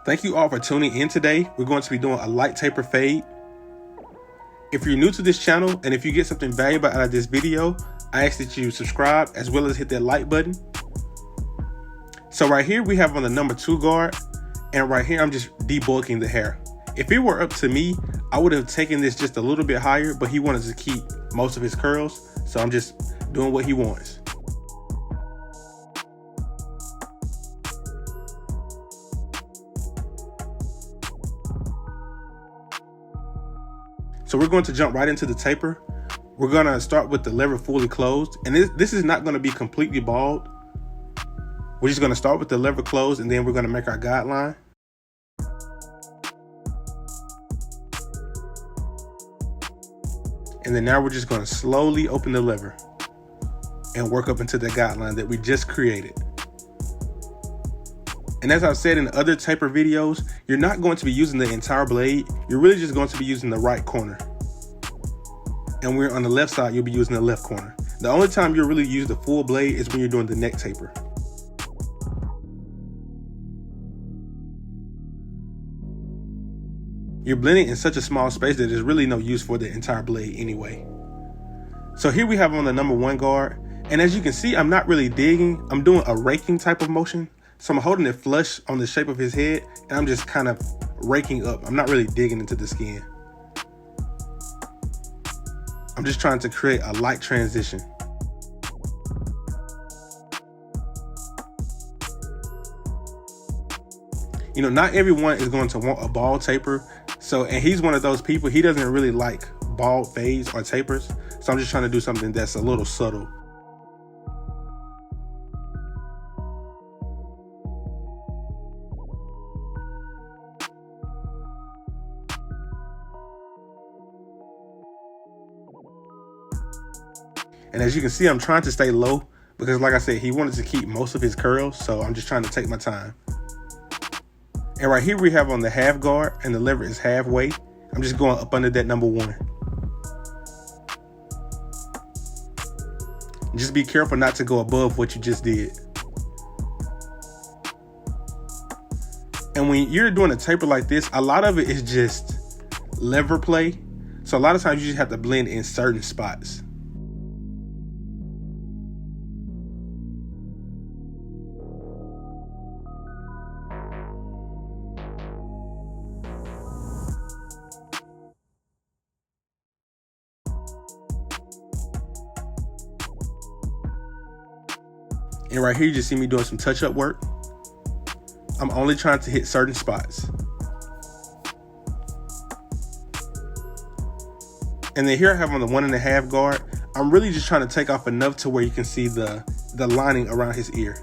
Thank you all for tuning in today. We're going to be doing a light taper fade. If you're new to this channel and if you get something valuable out of this video, I ask that you subscribe as well as hit that like button. So right here we have on the number 2 guard, and right here I'm just debulking the hair. If it were up to me, I would have taken this just a little bit higher, but he wanted to keep most of his curls, so I'm just doing what he wants. So we're going to jump right into the taper. We're going to start with the lever fully closed, and this is not going to be completely bald. We're just going to start with the lever closed, and then we're going to make our guideline. And then now we're just going to slowly open the lever and work up into the guideline that we just created. And as I've said in other taper videos, you're not going to be using the entire blade. You're really just going to be using the right corner. And we're on the left side, you'll be using the left corner. The only time you'll really use the full blade is when you're doing the neck taper. You're blending in such a small space that there's really no use for the entire blade anyway. So here we have on the number 1 guard. And as you can see, I'm not really digging. I'm doing a raking type of motion. So I'm holding it flush on the shape of his head, and I'm just kind of raking up. I'm not really digging into the skin. I'm just trying to create a light transition. You know, not everyone is going to want a bald taper. And he's one of those people, he doesn't really like bald fades or tapers. So I'm just trying to do something that's a little subtle. And as you can see, I'm trying to stay low because like I said, he wanted to keep most of his curls. So I'm just trying to take my time. And right here we have on the half guard, and the lever is halfway. I'm just going up under that number 1. Just be careful not to go above what you just did. And when you're doing a taper like this, a lot of it is just lever play. So a lot of times you just have to blend in certain spots. And right here, you just see me doing some touch-up work. I'm only trying to hit certain spots. And then here I have on the 1.5 guard. I'm really just trying to take off enough to where you can see the lining around his ear.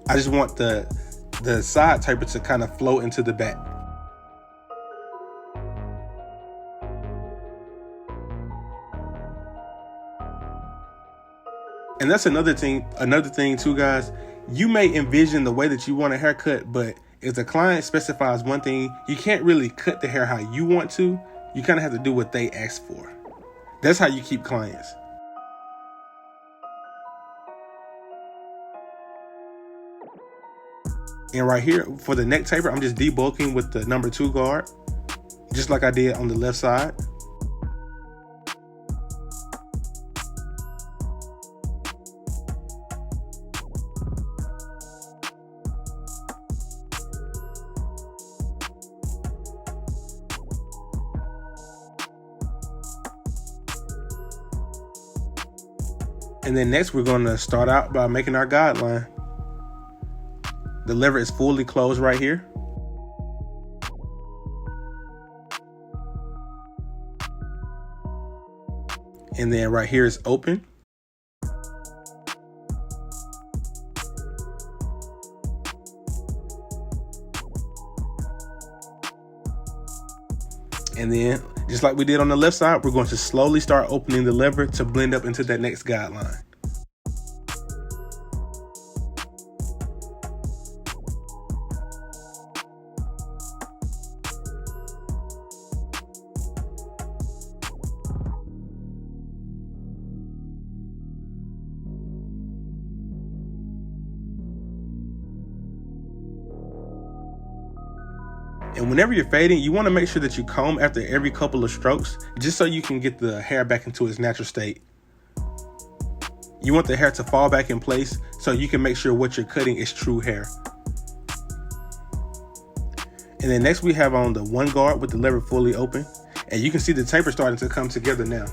I just want the side taper to kind of flow into the back. And that's another thing too, guys. You may envision the way that you want a haircut, but if the client specifies one thing, you can't really cut the hair how you want to. You kind of have to do what they ask for. That's how you keep clients. And right here for the neck taper, I'm just debulking with the number 2 guard, just like I did on the left side. And then next we're going to start out by making our guideline. The lever is fully closed right here. And then right here is open. And then, just like we did on the left side, we're going to slowly start opening the lever to blend up into that next guideline. And whenever you're fading, you want to make sure that you comb after every couple of strokes, just so you can get the hair back into its natural state. You want the hair to fall back in place so you can make sure what you're cutting is true hair. And then next we have on the one guard with the lever fully open, and you can see the taper starting to come together now.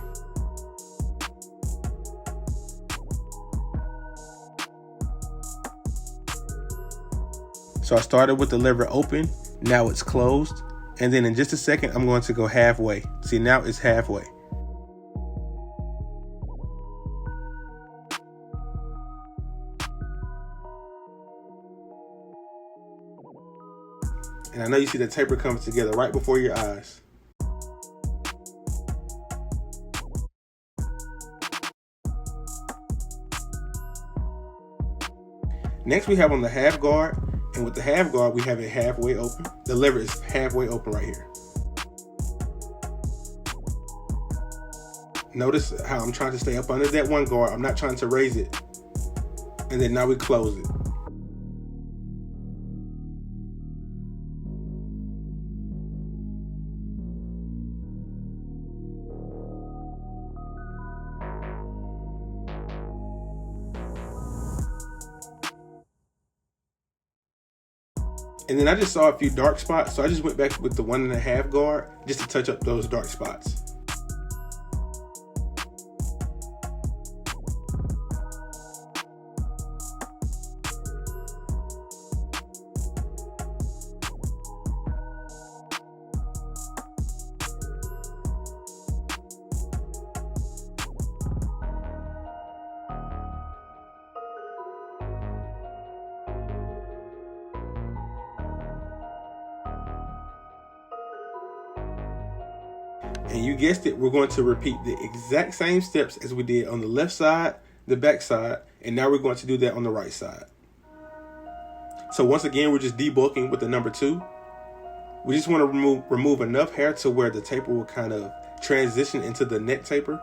So I started with the lever open, now it's closed, and then in just a second I'm going to go halfway. See, now it's halfway. And I know you see the taper coming together right before your eyes. Next we have on the half guard, and with the half guard we have it halfway open. The lever is halfway open right here. Notice how I'm trying to stay up under that one guard. I'm not trying to raise it. And then now we close it. And then I just saw a few dark spots, so I just went back with the 1.5 guard just to touch up those dark spots. And you guessed it, we're going to repeat the exact same steps as we did on the left side, the back side, and now we're going to do that on the right side. So once again, we're just debulking with the number 2. We just want to remove enough hair to where the taper will kind of transition into the neck taper.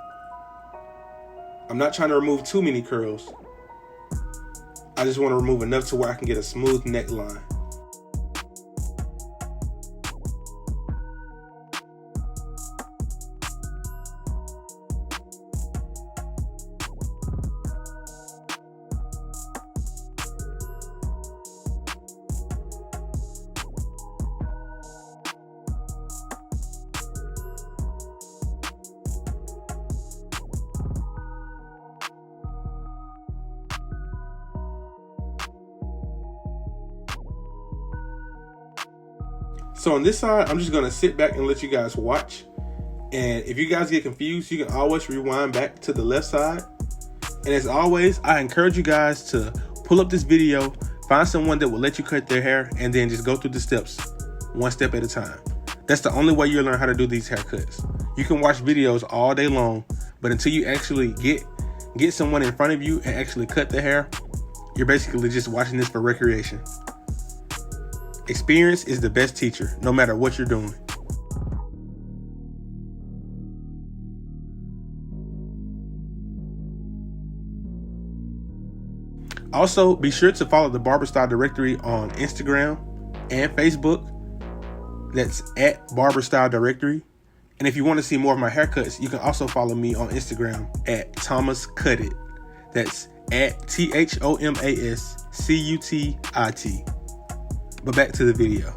I'm not trying to remove too many curls. I just want to remove enough to where I can get a smooth neckline. So on this side, I'm just gonna sit back and let you guys watch. And if you guys get confused, you can always rewind back to the left side. And as always, I encourage you guys to pull up this video, find someone that will let you cut their hair, and then just go through the steps, one step at a time. That's the only way you'll learn how to do these haircuts. You can watch videos all day long, but until you actually get someone in front of you and actually cut their hair, you're basically just watching this for recreation. Experience is the best teacher, no matter what you're doing. Also, be sure to follow the Barber Style Directory on Instagram and Facebook. That's at Barber Style Directory. And if you want to see more of my haircuts, you can also follow me on Instagram at Thomas Cut It. That's at ThomasCutit. But back to the video.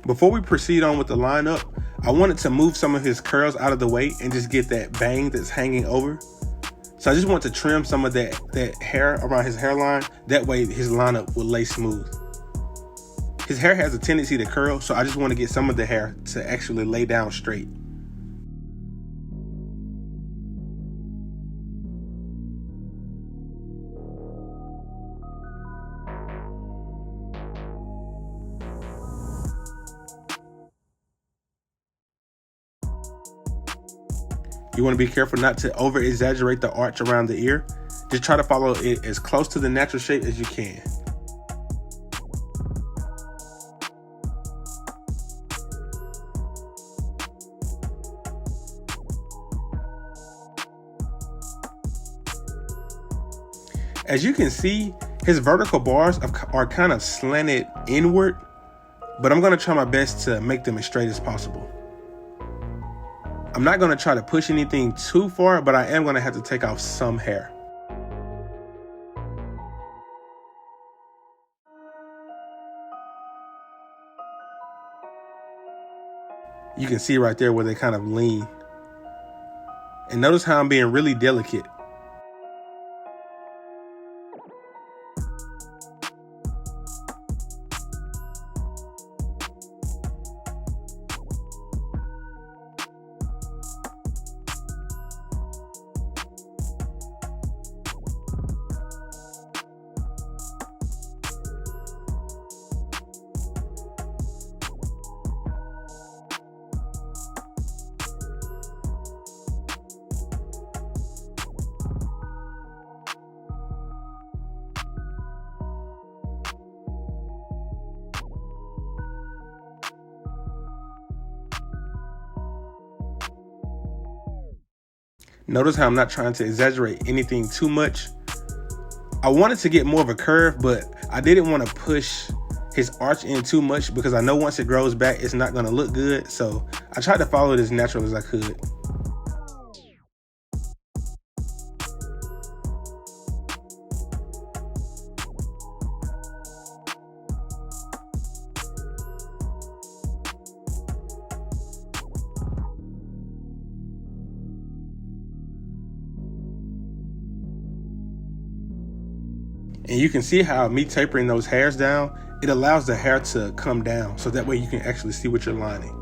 Before we proceed on with the lineup, I wanted to move some of his curls out of the way and just get that bang that's hanging over. So I just want to trim some of that hair around his hairline. That way his lineup will lay smooth. His hair has a tendency to curl, so I just want to get some of the hair to actually lay down straight. You want to be careful not to over exaggerate the arch around the ear. Just try to follow it as close to the natural shape as you can. As you can see, his vertical bars are kind of slanted inward, but I'm going to try my best to make them as straight as possible. I'm not going to try to push anything too far, but I am going to have to take off some hair. You can see right there where they kind of lean. And notice how I'm being really delicate. Notice how I'm not trying to exaggerate anything too much. I wanted to get more of a curve, but I didn't want to push his arch in too much because I know once it grows back, it's not going to look good. So I tried to follow it as natural as I could. And you can see how me tapering those hairs down, it allows the hair to come down so that way you can actually see what you're lining.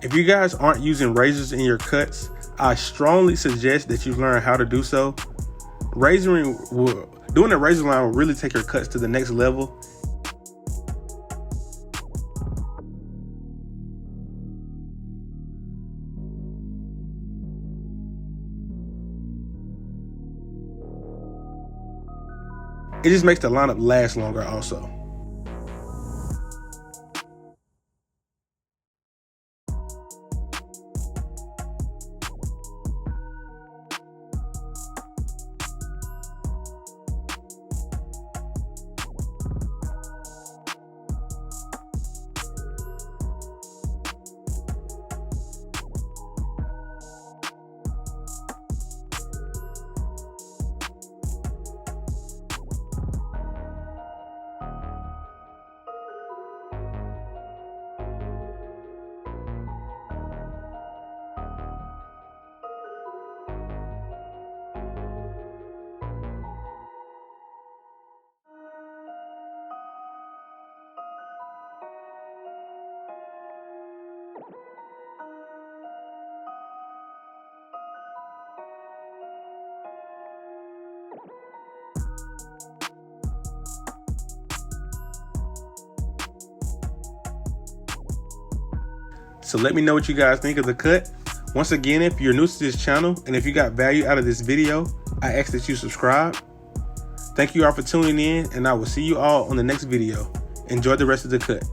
If you guys aren't using razors in your cuts, I strongly suggest that you learn how to do so. Doing a razor line will really take your cuts to the next level. It just makes the lineup last longer also. So let me know what you guys think of the cut. Once again, if you're new to this channel and if you got value out of this video, I ask that you subscribe. Thank you all for tuning in, and I will see you all on the next video. Enjoy the rest of the cut.